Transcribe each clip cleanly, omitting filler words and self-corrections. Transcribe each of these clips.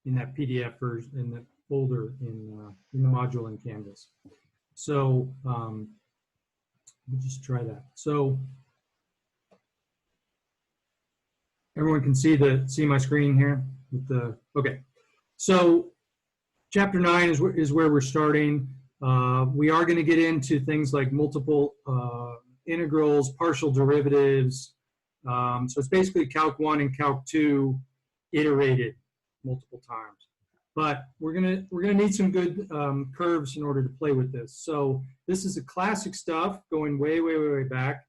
in that PDF version, in the folder in the module in Canvas. So we'll just try that. So everyone can see my screen here with the, okay. So chapter 9 is where we're starting. We are going to get into things like multiple integrals, partial derivatives. So it's basically Calc 1 and Calc 2 iterated multiple times. But we're gonna need some good curves in order to play with this. So this is a classic stuff going way, way, way, way back.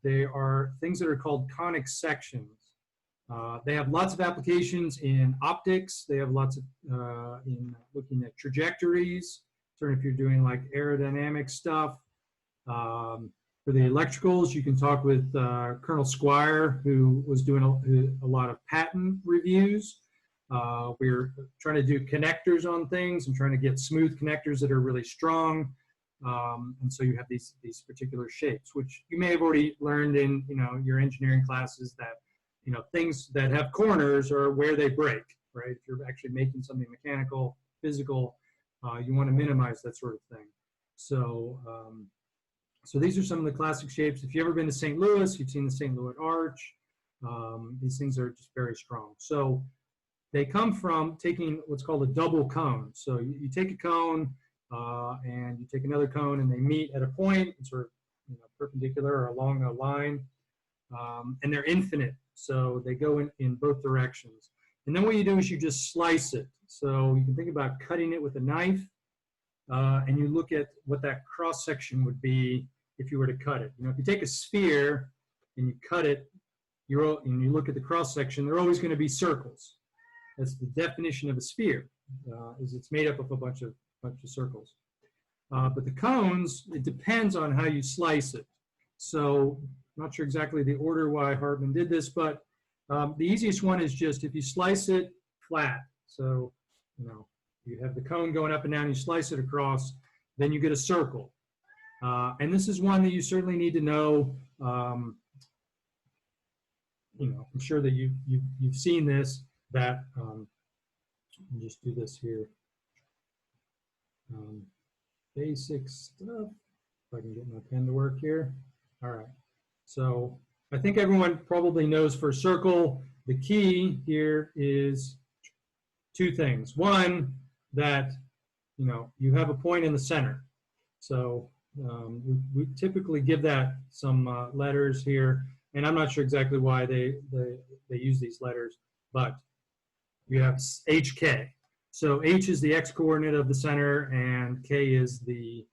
They are things that are called conic sections. They have lots of applications in optics. They have lots of in looking at trajectories. Certainly if you're doing like aerodynamic stuff. For the electricals, you can talk with Colonel Squire, who was doing a lot of patent reviews. We're trying to do connectors on things and trying to get smooth connectors that are really strong. And so you have these particular shapes, which you may have already learned in your engineering classes, that things that have corners are where they break, right? If you're actually making something mechanical, physical, you want to minimize that sort of thing. So so these are some of the classic shapes. If you've ever been to St. Louis, you've seen the St. Louis Arch. These things are just very strong. So they come from taking what's called a double cone. So you take a cone and you take another cone, and they meet at a point, sort of perpendicular or along a line, and they're infinite. So they go in both directions. And then what you do is you just slice it. So you can think about cutting it with a knife, and you look at what that cross section would be if you were to cut it. If you take a sphere and you cut it, and you look at the cross section, they're always going to be circles. That's the definition of a sphere, is it's made up of a bunch of circles. But the cones, it depends on how you slice it. So I'm not sure exactly the order why Hartman did this, but the easiest one is just if you slice it flat. So you have the cone going up and down, you slice it across, then you get a circle. And this is one that you certainly need to know. I'm sure that you've seen this. That let me just do this here. Basic stuff. If I can get my pen to work here. All right. So I think everyone probably knows for a circle, the key here is two things. One, that you have a point in the center. So we typically give that some letters here, and I'm not sure exactly why they use these letters, but you have HK. So H is the x-coordinate of the center, and K is the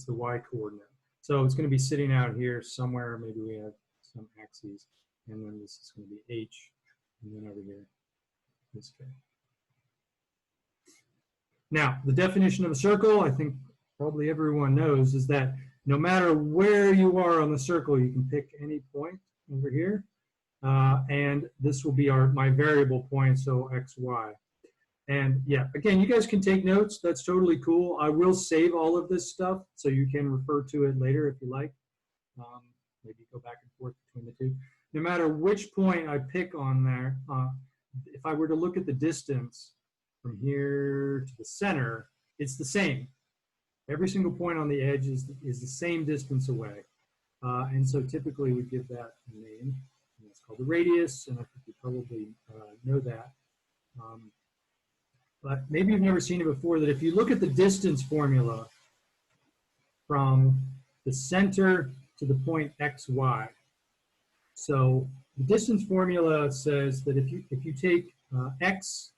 y-coordinate. So it's going to be sitting out here somewhere. Maybe we have some axes, and then this is going to be H, and then over here is K. Now, the definition of a circle, I think probably everyone knows, is that no matter where you are on the circle, you can pick any point over here. And this will be my variable point, so x, y. And yeah, again, you guys can take notes. That's totally cool. I will save all of this stuff so you can refer to it later if you like. Maybe go back and forth between the two. No matter which point I pick on there, if I were to look at the distance from here to the center, it's the same. Every single point on the edge is the same distance away. And so typically we give that a name. It's called the radius, and I think you probably know that. But maybe you've never seen it before, that if you look at the distance formula from the center to the point x, y. So the distance formula says that if you take x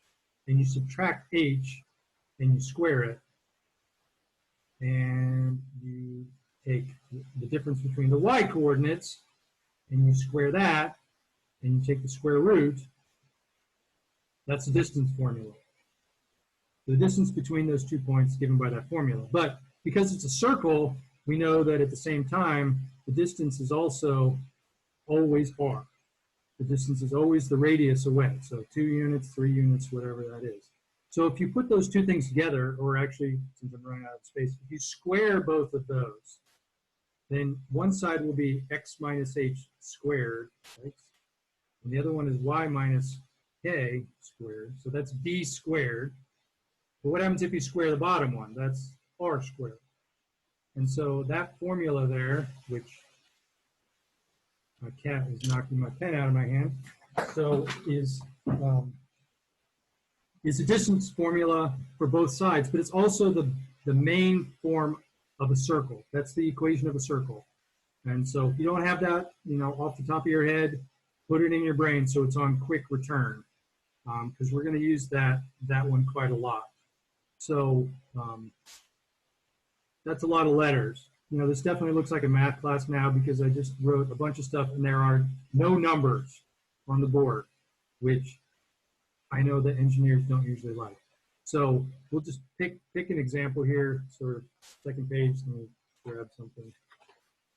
and you subtract h and you square it, and you take the difference between the y coordinates and you square that, and you take the square root, that's the distance formula. The distance between those 2 points given by that formula. But because it's a circle, we know that at the same time, the distance is also always r. The distance is always the radius away. So 2 units, 3 units, whatever that is. So if you put those two things together, or actually, since I'm running out of space, if you square both of those, then one side will be x minus h squared, right? And the other one is y minus k squared. So that's b squared. But what happens if you square the bottom one? That's r squared. And so that formula there, which my cat is knocking my pen out of my hand, so is a distance formula for both sides, but it's also the main form of a circle. That's the equation of a circle. And so if you don't have that, off the top of your head, put it in your brain so it's on quick return, because we're going to use that one quite a lot. So that's a lot of letters. This definitely looks like a math class now because I just wrote a bunch of stuff and there are no numbers on the board, which I know that engineers don't usually like. So we'll just pick an example here, sort of second page. Let me grab something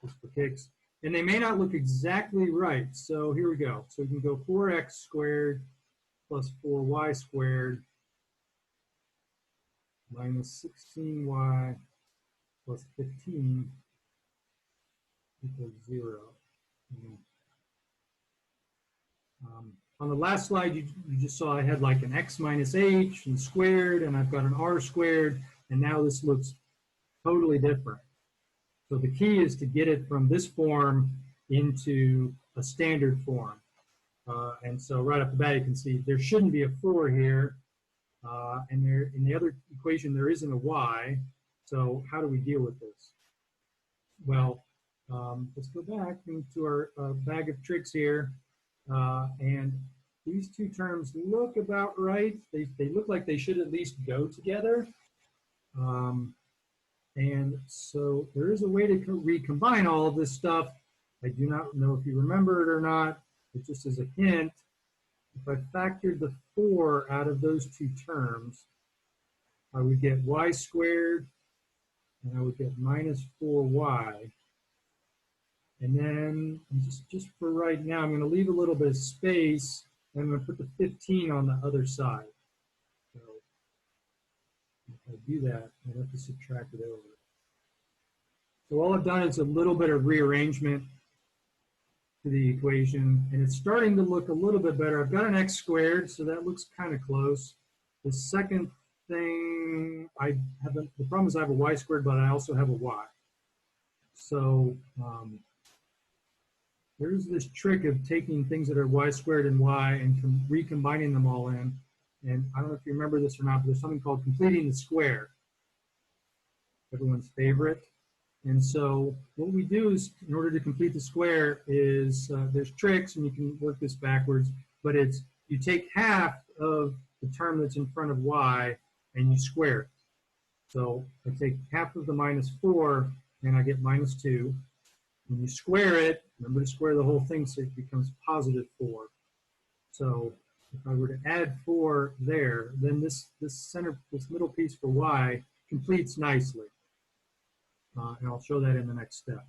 just for kicks. And they may not look exactly right. So here we go. So we can go 4x squared plus 4y squared minus 16y plus 15 equals 0. On the last slide, you just saw I had like an x minus h and squared, and I've got an r squared, and now this looks totally different. So the key is to get it from this form into a standard form. And so right off the bat, you can see there shouldn't be a 4 here, and there in the other equation there isn't a y. So how do we deal with this? Well, let's go back into our bag of tricks here. And these two terms look about right. They look like they should at least go together. And so there is a way to recombine all of this stuff. I do not know if you remember it or not, but just as a hint, if I factored the 4 out of those two terms, I would get y squared, and I would get minus 4y. And then just for right now, I'm going to leave a little bit of space, and I'm going to put the 15 on the other side. So if I do that, I have to subtract it over. So all I've done is a little bit of rearrangement to the equation, and it's starting to look a little bit better. I've got an x squared, so that looks kind of close. The second thing, the problem is I have a y squared, but I also have a y. So there's this trick of taking things that are y squared and y and recombining them all in. And I don't know if you remember this or not, but there's something called completing the square. Everyone's favorite. And so what we do is, in order to complete the square, is there's tricks, and you can work this backwards, but it's you take half of the term that's in front of y and you square it. So I take half of the minus 4 and I get minus 2. When you square it, remember to square the whole thing so it becomes positive 4. So if I were to add 4 there, then this middle piece for y completes nicely. And I'll show that in the next step.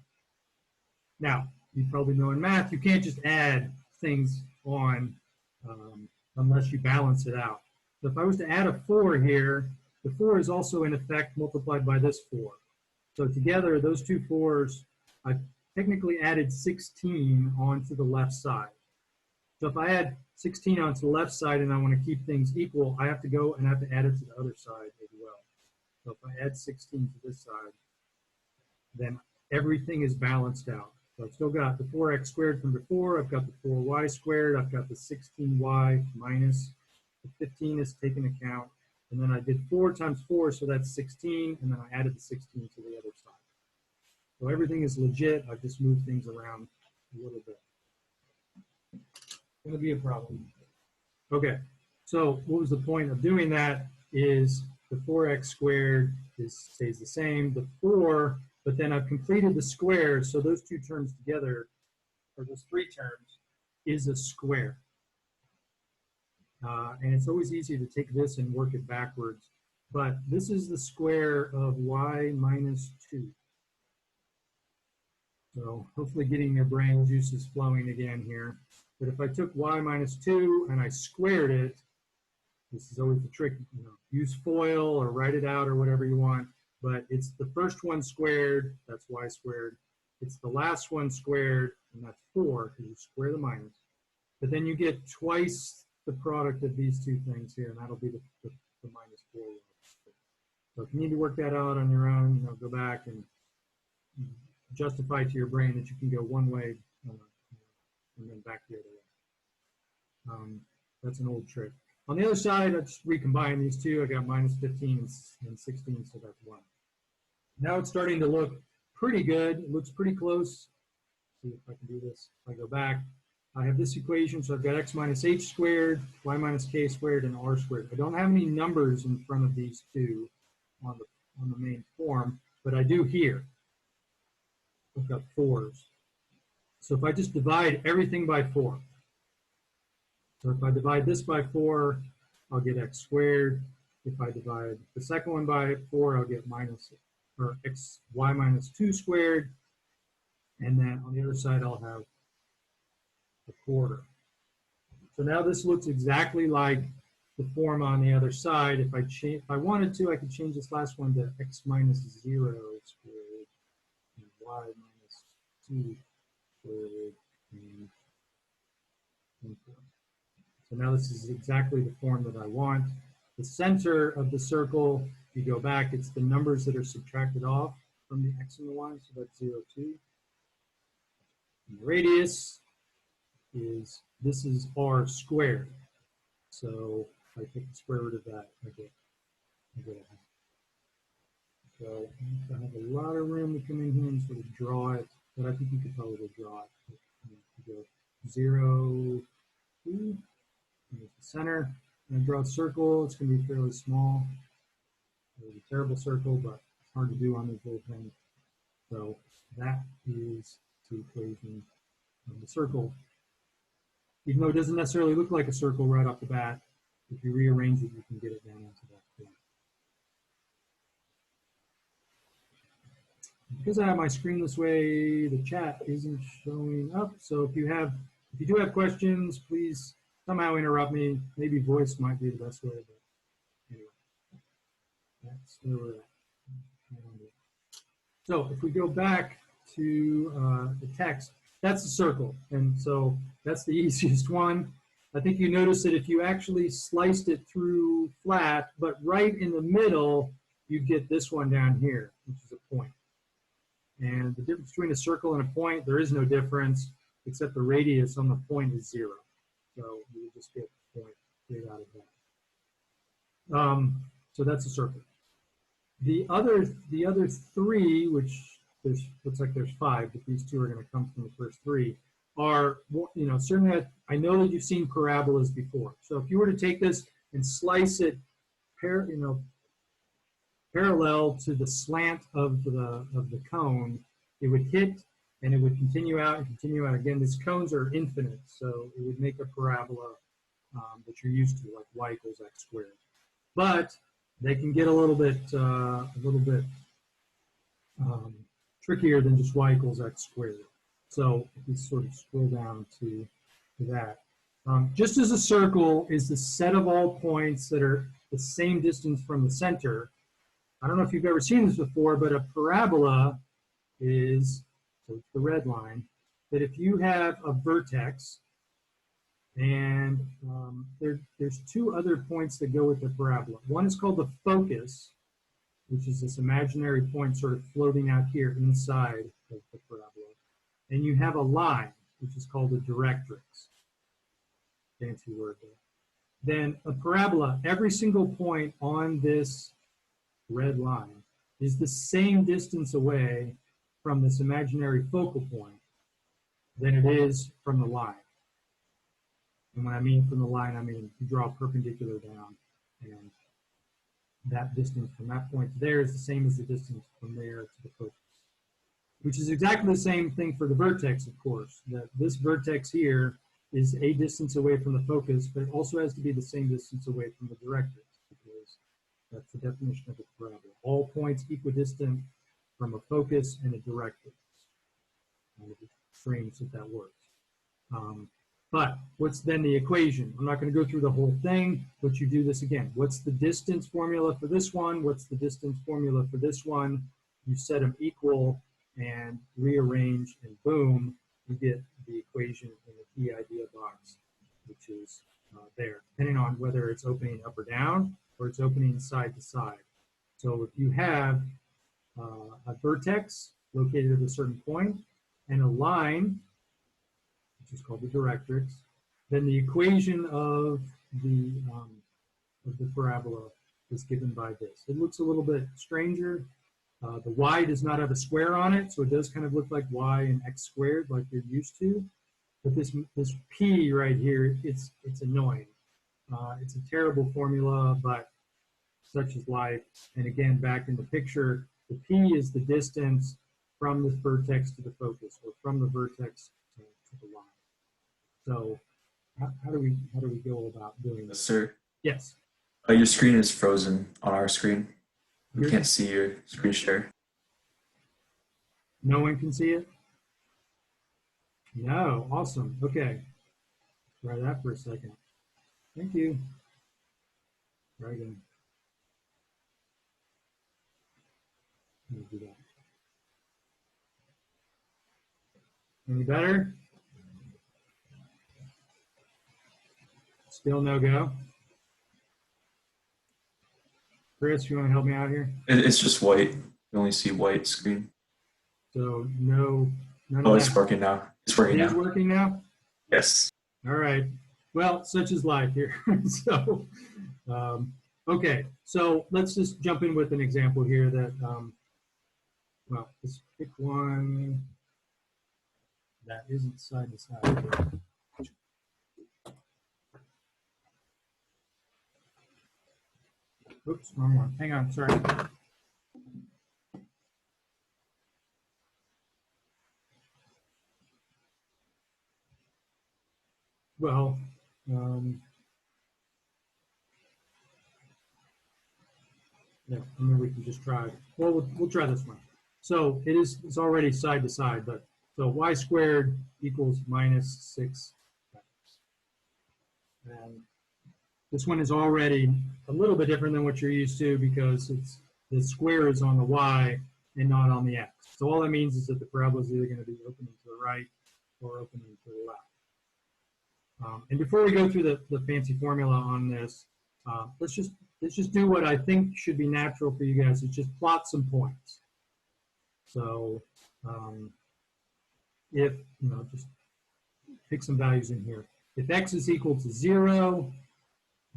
Now, you probably know in math, you can't just add things on unless you balance it out. So if I was to add a 4 here, the 4 is also in effect multiplied by this 4. So together, those two 4s, I've technically added 16 onto the left side. So if I add 16 onto the left side and I want to keep things equal, I have to go and I have to add it to the other side as well. So if I add 16 to this side, then everything is balanced out. So I've still got the 4x squared from before, I've got the 4y squared, I've got the 16y minus, the 15 is taken account, and then I did 4 times 4, so that's 16, and then I added the 16 to the other side. So everything is legit, I've just moved things around a little bit. It's gonna be a problem. Okay, so what was the point of doing that is the 4x squared stays the same, the 4, but then I've completed the square, so those two terms together, or those 3 terms, is a square. And it's always easy to take this and work it backwards, but this is the square of y minus 2. So hopefully getting your brain juices flowing again here. But if I took y minus 2 and I squared it, this is always the trick, use FOIL or write it out or whatever you want. But it's the first one squared, that's y squared. It's the last one squared, and that's 4, because you square the minus. But then you get twice the product of these two things here, and that'll be the -4. So if you need to work that out on your own, go back and justify to your brain that you can go one way and then back the other way. That's an old trick. On the other side, I just recombine these two. I got -15 and 16, so that's 1. Now it's starting to look pretty good. It looks pretty close. Let's see if I can do this. If I go back, I have this equation, so I've got x minus h squared, y minus k squared, and r squared. I don't have any numbers in front of these two on the main form, but I do here. I've got 4s. So if I just divide everything by 4, so if I divide this by 4, I'll get x squared. If I divide the second one by 4, I'll get y minus 2 squared. And then on the other side, I'll have a quarter. So now this looks exactly like the form on the other side. If I wanted to, I could change this last one to x minus 0 squared and y minus 2 squared and 4. So now this is exactly the form that I want. The center of the circle, if you go back, it's the numbers that are subtracted off from the x and the y, so that's 0, 2. And the radius this is r squared. So if I take the square root of that, I get a half. So I have a lot of room to come in here and sort of draw it, but I think you could probably draw it. You go 0, 2, there's the center. And I draw a circle. It's going to be fairly small. It's a terrible circle, but it's hard to do on this little thing. So that is the equation of the circle. Even though it doesn't necessarily look like a circle right off the bat, if you rearrange it, you can get it down into that point. Because I have my screen this way, the chat isn't showing up. So if you do have questions, please somehow interrupt me. Maybe voice might be the best way, but anyway, that's where we're at. So if we go back to the text, that's the circle, and so that's the easiest one. I think you notice that if you actually sliced it through flat, but right in the middle, you'd get this one down here, which is a point. And the difference between a circle and a point, there is no difference, except the radius on the point is 0. So you would just get a point straight out of that. So that's a circle. The other 3, which looks like there's 5, but these 2 are going to come from the first 3, are, certainly I know that you've seen parabolas before. So if you were to take this and slice it parallel to the slant of the cone, it would hit and it would continue out and continue out. Again, these cones are infinite, so it would make a parabola that you're used to, like y equals x squared. But they can get a little bit trickier than just y equals x squared. So if we sort of scroll down to that. Just as a circle is the set of all points that are the same distance from the center, I don't know if you've ever seen this before, but a parabola is, so it's the red line, that if you have a vertex and there's 2 other points that go with the parabola. One is called the focus, which is this imaginary point sort of floating out here inside of the parabola. And you have a line, which is called a directrix. Fancy word there. Then a parabola, every single point on this red line is the same distance away from this imaginary focal point than it is from the line. And when I mean from the line, I mean you draw perpendicular down, and that distance from that point to there is the same as the distance from there to the focus, which is exactly the same thing for the vertex, of course. That this vertex here is a distance away from the focus, but it also has to be the same distance away from the directrix, because that's the definition of a parabola. All points equidistant from a focus and a directrix. And it's strange that works. But what's then the equation? I'm not going to go through the whole thing, but you do this again. What's the distance formula for this one? What's the distance formula for this one? You set them equal and rearrange, and boom, you get the equation in the key idea box which is there, depending on whether it's opening up or down or it's opening side to side. So if you have a vertex located at a certain point and a line, which is called the directrix, then the equation of the parabola is given by this. It looks a little bit stranger. The y does not have a square on it, so it does kind of look like y and x squared like you're used to. But this p right here, it's annoying. It's a terrible formula, but such is life. And again, back in the picture, the p is the distance from this vertex to the focus, or from the vertex to the line. So how do we go about doing this? Sir? Yes. Your screen is frozen on our screen. We can't see your screen share. No one can see it? No. Awesome. Okay. Try that for a second. Thank you. Try again. Let me do that. Any better? Still no go? Chris, you want to help me out here? It's just white. You only see white screen. So no. Oh, it's working now. It's working now. It is working now? Yes. All right. Well, such is life here. So, okay. So let's just jump in with an example here that, well, let's pick one that isn't side to side. Oops, wrong one. Hang on, sorry. Well, yeah, I mean, we can just try. Well, we'll try this one. So it's already side to side, but so y squared equals minus 6x. And this one is already a little bit different than what you're used to because the square is on the y and not on the x. So all that means is that the parabola is either going to be opening to the right or opening to the left. And before we go through the fancy formula on this, let's just do what I think should be natural for you guys. Is just plot some points. So if, just pick some values in here. If x is equal to 0,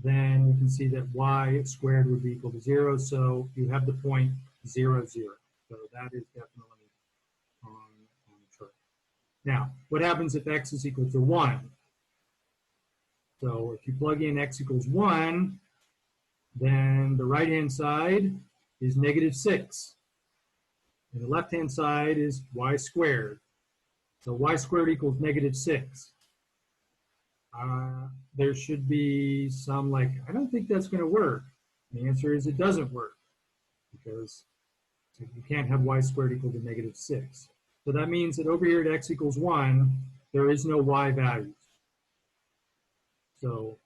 then you can see that y squared would be equal to 0. So you have the point 0, 0. So that is definitely on the chart. Now, what happens if x is equal to 1? So if you plug in x equals 1, then the right-hand side is negative 6. And the left-hand side is y squared. So y squared equals negative 6. There should be some I don't think that's going to work. The answer is it doesn't work because you can't have y squared equal to negative 6. So that means that over here at x equals 1, there is no y values. So,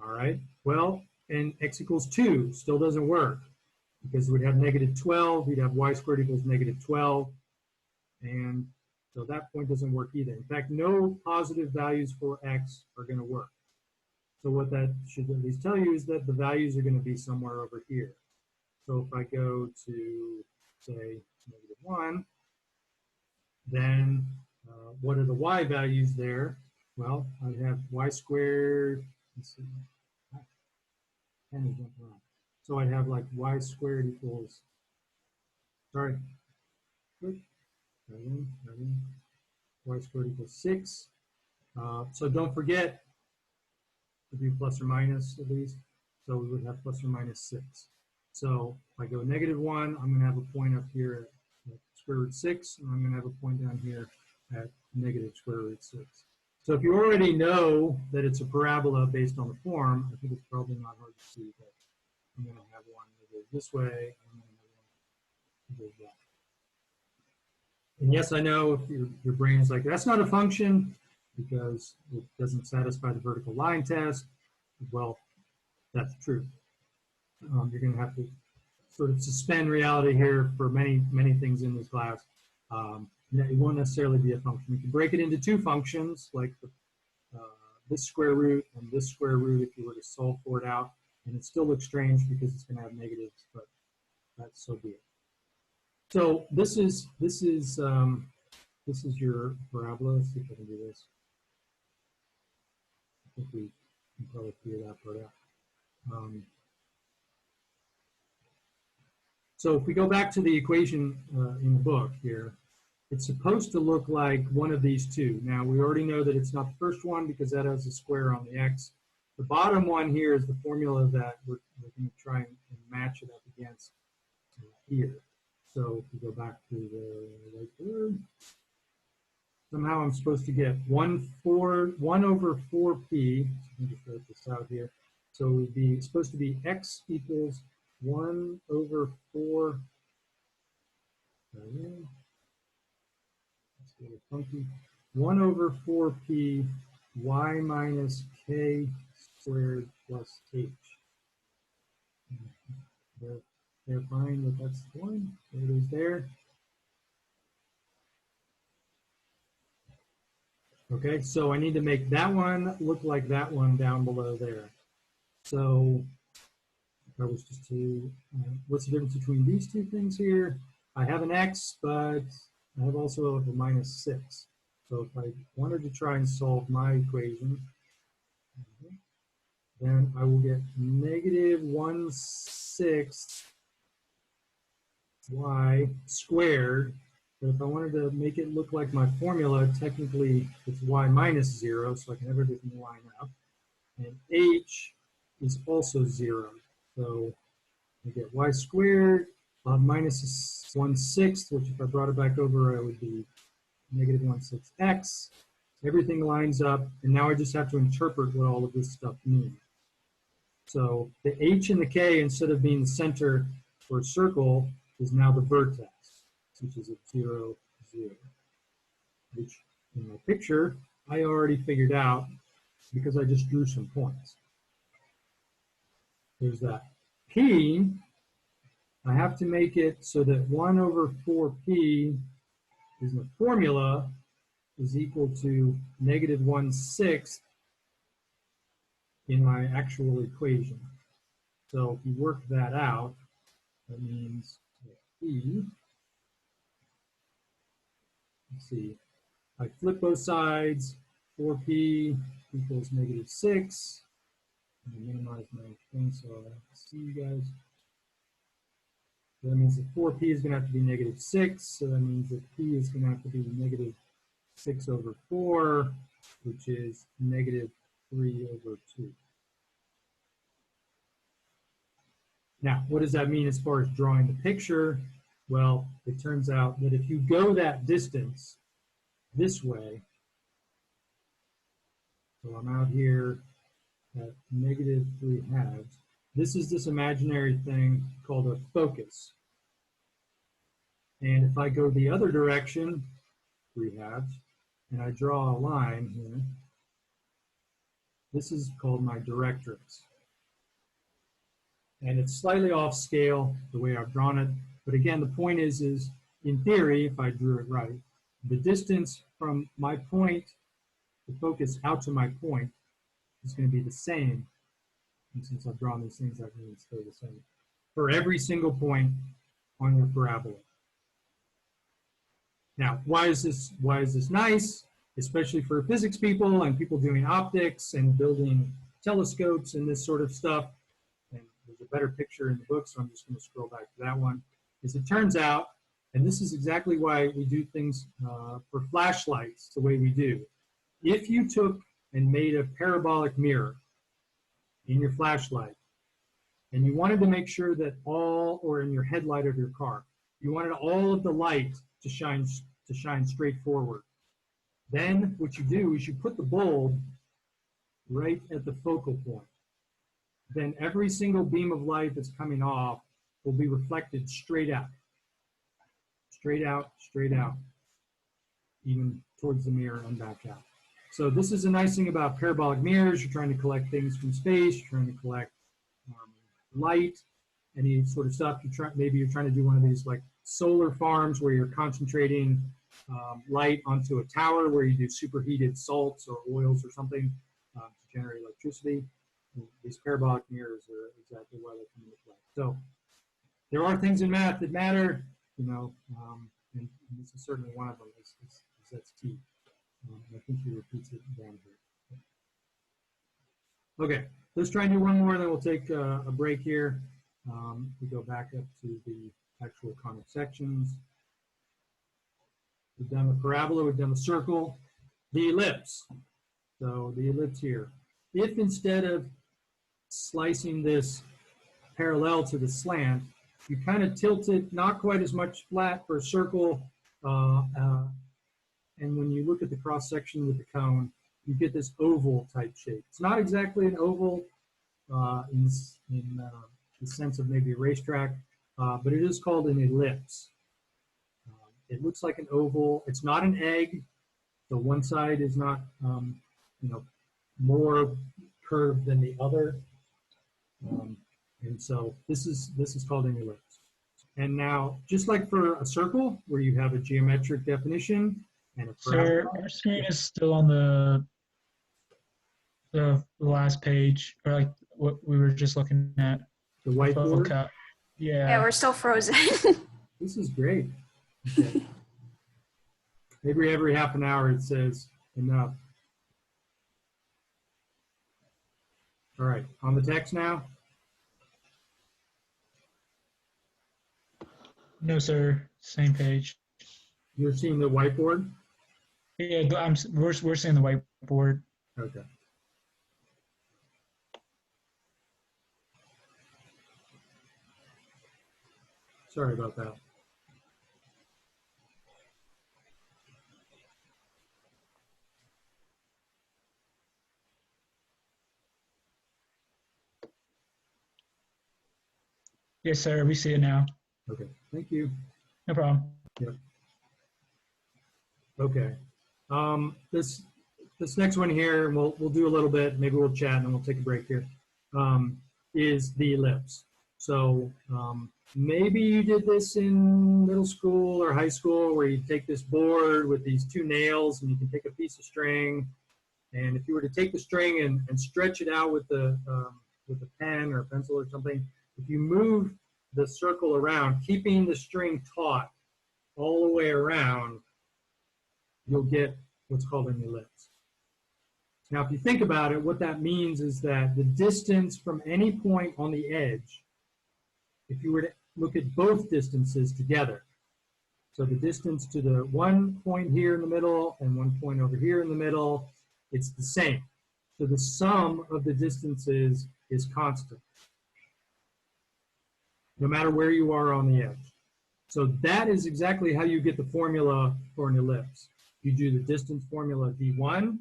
all right, well, and x equals 2 still doesn't work because we'd have negative 12, we'd have y squared equals negative 12, and so that point doesn't work either. In fact, no positive values for x are going to work. So what that should at least tell you is that the values are going to be somewhere over here. So if I go to, say, negative 1, then what are the y values there? Well, I have y squared, let's see, so I'd have y squared equals, sorry, y squared equals 6. So don't forget to do plus or minus at least. So we would have plus or minus 6. So if I go negative 1, I'm going to have a point up here at square root 6, and I'm going to have a point down here at negative square root 6. So if you already know that it's a parabola based on the form, I think it's probably not hard to see that I'm going to have one that goes this way, and I'm going to have one that goes that way. And yes, I know if your brain is like, that's not a function because it doesn't satisfy the vertical line test. Well, that's true. You're going to have to sort of suspend reality here for many, many things in this class. It won't necessarily be a function. You can break it into two functions, like this square root and this square root if you were to solve for it out. And it still looks strange because it's going to have negatives, but that's so be it. So this is your parabola. Let's see if I can do this. I think we can probably figure that part out. So if we go back to the equation in the book here, it's supposed to look like one of these two. Now, we already know that it's not the first one because that has a square on the x. The bottom one here is the formula that we're going to try and match it up against here. So if we go back to the right there, somehow I'm supposed to get 1 over 4p. Let me just write this out here. So it would be supposed to be x equals 1 over 4. That's a little funky. 1 over 4p y minus k squared plus h. They're fine that that's the one. There it is there. Okay, so I need to make that one look like that one down below there. So if I was just to, what's the difference between these two things here? I have an x, but I have also a minus 6. So if I wanted to try and solve my equation, then I will get negative 1/6 y squared. But if I wanted to make it look like my formula, technically it's y minus 0, so I can have everything line up. And h is also 0. So I get y squared minus 1/6, which if I brought it back over, it would be negative 1/6x. Everything lines up, and now I just have to interpret what all of this stuff means. So the h and the k, instead of being the center for a circle, is now the vertex, which is at 0, 0. Which in my picture, I already figured out because I just drew some points. There's that. P, I have to make it so that 1 over 4p is the formula is equal to negative 1/6 in my actual equation. So if you work that out, that means that P, let's see, I flip both sides, 4p equals negative 6. I'm going to minimize my thing so I can see you guys. That means that 4p is going to have to be negative 6. So that means that p is going to have to be negative 6 over 4, which is negative 3 over 2. Now, what does that mean as far as drawing the picture? Well, it turns out that if you go that distance this way, so I'm out here at negative 3/2, this is this imaginary thing called a focus. And if I go the other direction, 3/2, and I draw a line here, this is called my directrix. And it's slightly off scale the way I've drawn it. But again, the point is in theory, if I drew it right, the distance from my point, the focus out to my point, is going to be the same. And since I've drawn these things, that means stay the same for every single point on your parabola. Now, why is this nice? Especially for physics people and people doing optics and building telescopes and this sort of stuff. And there's a better picture in the book, so I'm just going to scroll back to that one. As it turns out, and this is exactly why we do things for flashlights the way we do. If you took and made a parabolic mirror in your flashlight, and you wanted to make sure that or in your headlight of your car, you wanted all of the light to shine straight forward. Then what you do is you put the bulb right at the focal point. Then every single beam of light that's coming off will be reflected straight out. Straight out, straight out, even towards the mirror and back out. So this is a nice thing about parabolic mirrors. You're trying to collect things from space. You're trying to collect light, any sort of stuff. Maybe you're trying to do one of these like solar farms where you're concentrating light onto a tower where you do superheated salts or oils or something. to generate electricity. These parabolic mirrors are exactly why they come into play. So there are things in math that matter, you know, and this is certainly one of them. Is that's T. I think he repeats it down here. Okay, let's try and do one more, then we'll take a break here. We go back up to the actual conic sections. We've done the parabola, we've done the circle, the ellipse. So the ellipse here. If instead of slicing this parallel to the slant, you kind of tilt it not quite as much flat for a circle, and when you look at the cross section with the cone, you get this oval type shape. It's not exactly an oval in the sense of maybe a racetrack, but it is called an ellipse. It looks like an oval. It's not an egg. So one side is not, you know, more curved than the other. And so this is called an ellipse. And now, just like for a circle, where you have a geometric definition and a Sir, our screen is still on the last page, or like what we were just looking at. the whiteboard. Yeah. We're still frozen. This is great. Okay. Maybe every half an hour it says enough. All right, on the text now. No, sir. Same page. You're seeing the whiteboard? Yeah, we're seeing the whiteboard. Okay. Sorry about that. Yes, sir. We see it now. Okay, thank you. No problem. Yep. Okay. This next one here, and we'll do a little bit, maybe we'll chat and then we'll take a break here, is the ellipse. So maybe you did this in middle school or high school, where you take this board with these two nails and you can take a piece of string, and if you were to take the string and stretch it out with a pen or a pencil or something, if you move the circle around, keeping the string taut all the way around, you'll get what's called an ellipse. Now, if you think about it, what that means is that the distance from any point on the edge, if you were to look at both distances together, so the distance to the one point here in the middle and one point over here in the middle, it's the same. So the sum of the distances is constant, no matter where you are on the edge. So that is exactly how you get the formula for an ellipse. You do the distance formula D1,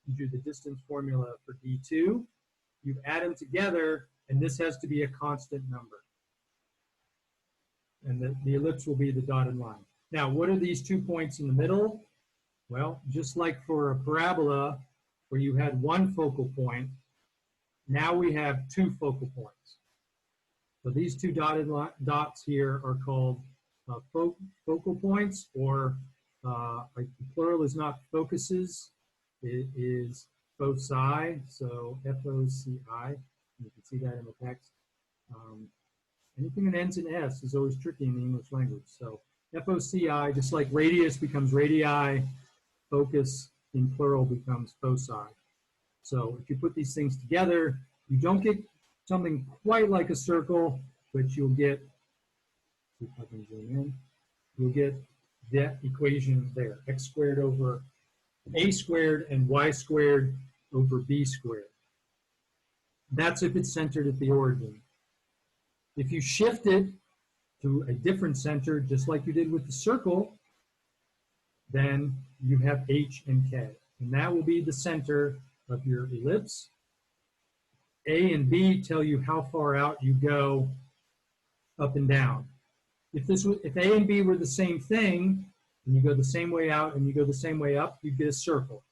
you do the distance formula for D2, you add them together, and this has to be a constant number. And the ellipse will be the dotted line. Now, what are these 2 points in the middle? Well, just like for a parabola, where you had one focal point, now we have 2 focal points. So these 2 dotted dots here are called focal points, or like the plural is not focuses, it is foci, so F-O-C-I. You can see that in the text. Anything that ends in S is always tricky in the English language. So F-O-C-I, just like radius becomes radii, focus in plural becomes foci. So if you put these things together, you don't get something quite like a circle, but you'll get, see if I can zoom in, you'll get that equation there, x squared over a squared and y squared over b squared. That's if it's centered at the origin. If you shift it to a different center, just like you did with the circle, then you have h and k. And that will be the center of your ellipse. A and B tell you how far out you go up and down. If A and B were the same thing, and you go the same way out and you go the same way up, you get a circle.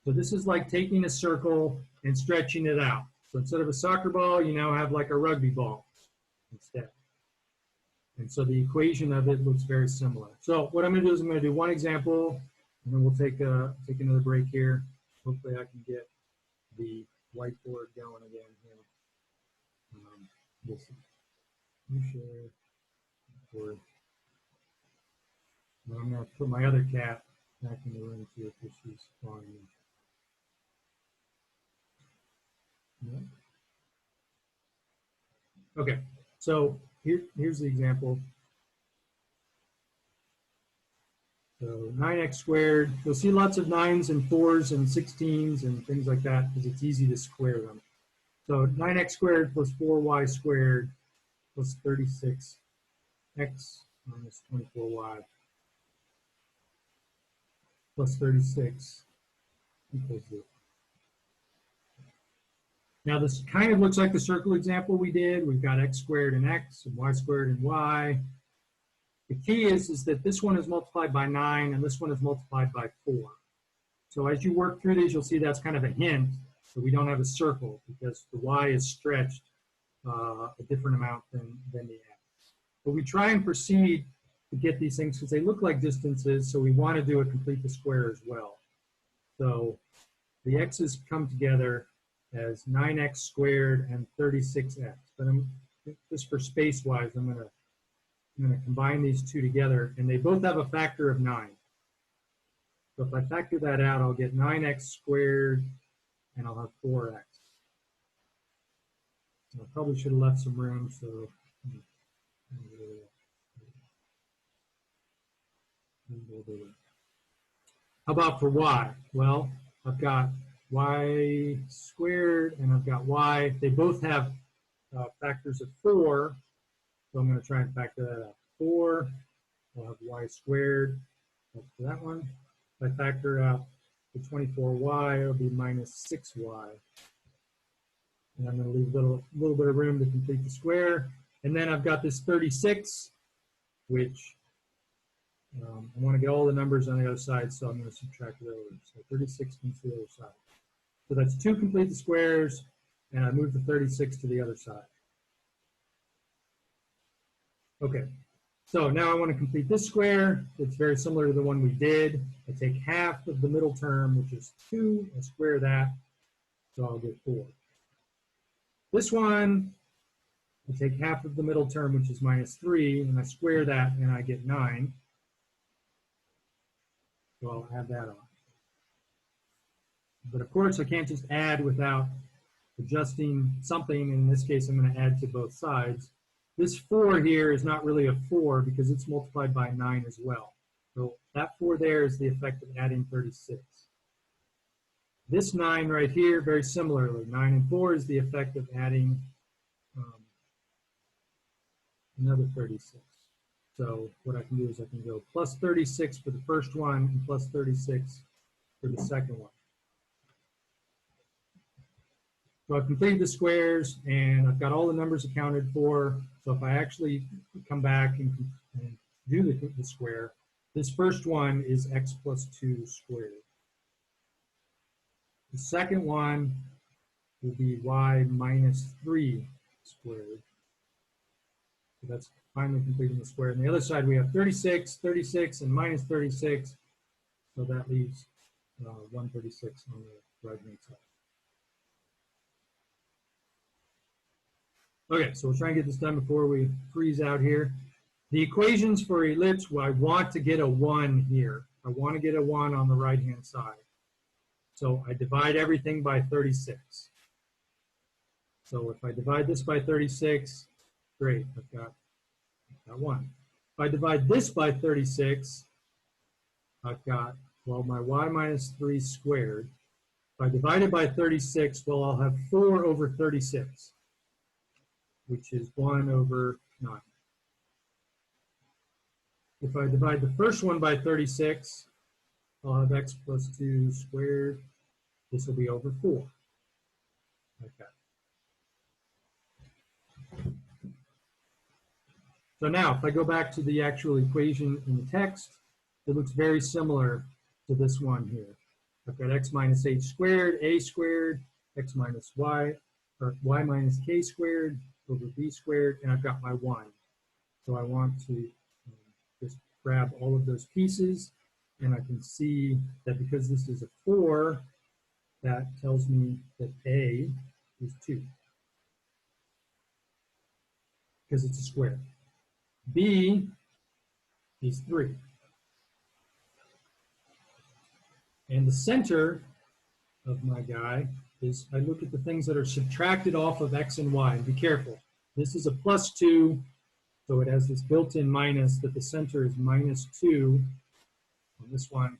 So this is like taking a circle and stretching it out. So instead of a soccer ball, you now have like a rugby ball instead. And so the equation of it looks very similar. So what I'm going to do is I'm going to do one example, and then we'll take another break here. Hopefully I can get the whiteboard going again here. We'll see. You share. Board. Now I'm going to put my other cat back in the room too because she's following me. Yep. Okay, so here's the example. So 9x squared, you'll see lots of 9s and 4s and 16s and things like that because it's easy to square them. So 9x squared plus 4y squared plus 36x minus 24y plus 36 equals 0. Now this kind of looks like the circle example we did. We've got x squared and x and y squared and y. The key is that this one is multiplied by 9 and this one is multiplied by 4. So as you work through these, you'll see that's kind of a hint that we don't have a circle because the y is stretched a different amount than the x. But we try and proceed to get these things because they look like distances, so we want to do a complete the square as well. So the x's come together as 9x squared and 36x. But just for space-wise, I'm going to combine these two together, and they both have a factor of 9. So if I factor that out, I'll get 9x squared, and I'll have 4x. I probably should have left some room, so how about for y? Well, I've got y squared and I've got y. They both have factors of 4, so I'm going to try and factor that out. 4, I'll have y squared. That's for that one. If I factor out the 24y, it'll be minus 6y. And I'm going to leave a little bit of room to complete the square. And then I've got this 36, which I want to get all the numbers on the other side, so I'm going to subtract it over. So 36 comes to the other side. So that's 2 complete the squares, and I move the 36 to the other side. Okay, so now I want to complete this square. It's very similar to the one we did. I take half of the middle term, which is 2, and square that, so I'll get 4. This one, I take half of the middle term, which is minus 3, and I square that, and I get 9. So I'll add that on. But of course, I can't just add without adjusting something. In this case, I'm going to add to both sides. This 4 here is not really a 4 because it's multiplied by 9 as well. So that 4 there is the effect of adding 36. This 9 right here, very similarly, 9 and 4 is the effect of adding another 36. So what I can do is I can go plus 36 for the first one and plus 36 for the second one. So I've completed the squares and I've got all the numbers accounted for. So if I actually come back and do the square, this first one is x plus 2 squared. The second one will be y minus 3 squared. So that's finally completing the square. On the other side, we have 36, 36, and minus 36. So that leaves 136 on the right-hand side. Okay, so we'll try and get this done before we freeze out here. The equations for ellipse, well, I want to get a 1 here. I want to get a 1 on the right-hand side. So I divide everything by 36. So if I divide this by 36, great, I've got 1. If I divide this by 36, I've got, well, my y minus 3 squared. If I divide it by 36, well, I'll have 4 over 36, which is 1 over 9. If I divide the first one by 36, I'll have x plus 2 squared. This will be over 4. Okay. So now, if I go back to the actual equation in the text, it looks very similar to this one here. I've got x minus h squared, a squared, x minus y, or y minus k squared over b squared, and I've got my 1. So I want to just grab all of those pieces, and I can see that because this is a 4, that tells me that A is 2, because it's a square. B is 3. And the center of my guy is, I look at the things that are subtracted off of X and Y. And be careful. This is a +2, so it has this built-in minus, that the center is -2 on this one.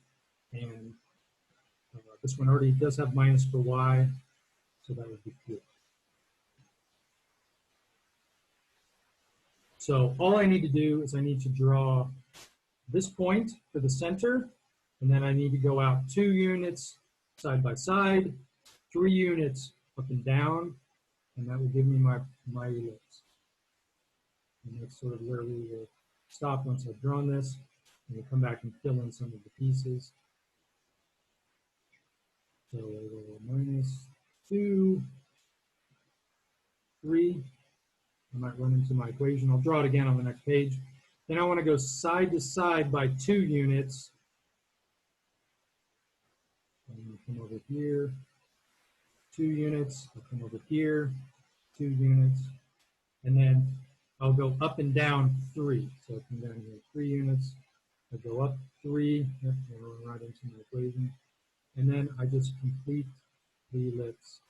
And this one already does have minus for Y, so that would be 4. So all I need to do is I need to draw this point for the center, and then I need to go out 2 units side by side, 3 units up and down, and that will give me my ellipse. And that's sort of where we will stop once I've drawn this, and we'll come back and fill in some of the pieces. So -2, 3. I might run into my equation. I'll draw it again on the next page. Then I want to go side to side by 2 units. I'm going to come over here, 2 units. I'll come over here, 2 units. And then I'll go up and down 3. So I'll come down here 3 units. I'll go up 3. Yep, I'll run right into my equation. And then I just complete the ellipse.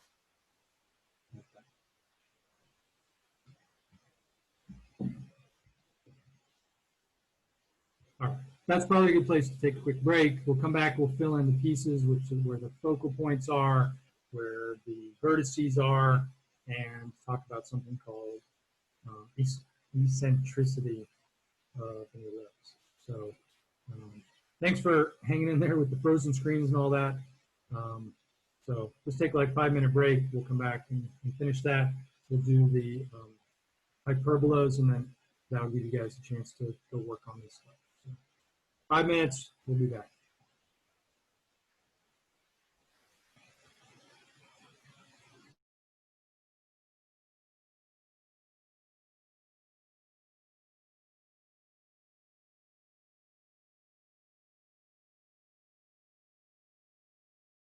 Like that. All right, that's probably a good place to take a quick break. We'll come back, we'll fill in the pieces, which is where the focal points are, where the vertices are, and talk about something called eccentricity of an ellipse. So thanks for hanging in there with the frozen screens and all that. So let's take like a 5-minute break. We'll come back and finish that. We'll do the hyperbolas, and then that'll give you guys a chance to go work on this stuff. So 5 minutes, we'll be back.